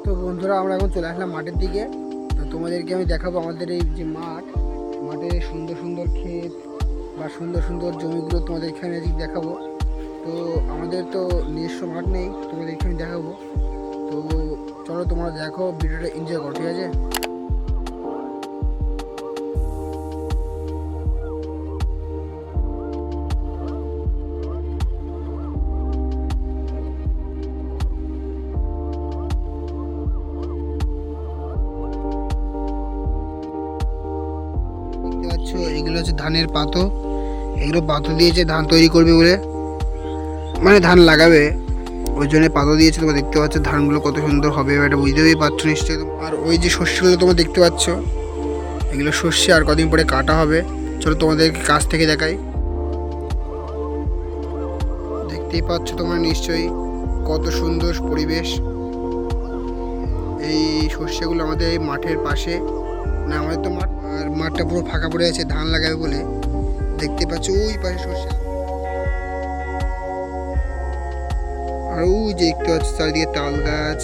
তো বন্ধুরা, আমরা এখন চলে আসলাম মাঠের দিকে। তো তোমাদেরকে আমি দেখাবো আমাদের এই যে মাঠে সুন্দর সুন্দর ক্ষেত বা সুন্দর সুন্দর জমিগুলো তোমাদের এখানে দেখাবো। তো আমাদের তো নিজস্ব মাঠ নেই, তোমাদের এখানে দেখাবো। তো চলো তোমরা দেখো, ভিডিওটা এনজয় করো, ঠিক আছে? দেখতে পাচ্ছ, এগুলো হচ্ছে ধানের পাতো। এগুলো পাতো দিয়েছে ধান তৈরি করবে বলে, মানে ধান লাগাবে, ওই জন্য পাতা দিয়েছে। তোমরা দেখতে পাচ্ছ ধানগুলো কত সুন্দর হবে, এটা বুঝতেই পারছো নিশ্চয়ই। আর ওই যে শস্যগুলো তোমরা দেখতে পাচ্ছ, এগুলো শস্য আর কদিন পরে কাটা হবে। চলো তোমাদেরকে কাছ থেকে দেখাই। দেখতেই পাচ্ছ তোমরা নিশ্চয়ই কত সুন্দর পরিবেশ। এই শস্যগুলো আমাদের এই মাঠের পাশে, মানে আমাদের তো মাঠ, আর মাঠটা পুরো ফাঁকা পড়ে আছে ধান লাগাবে বলে। দেখতে পাচ্ছ ওই পাশে শস্য, আর ওই যে দেখতে পাচ্ছ চারিদিকে তাল গাছ।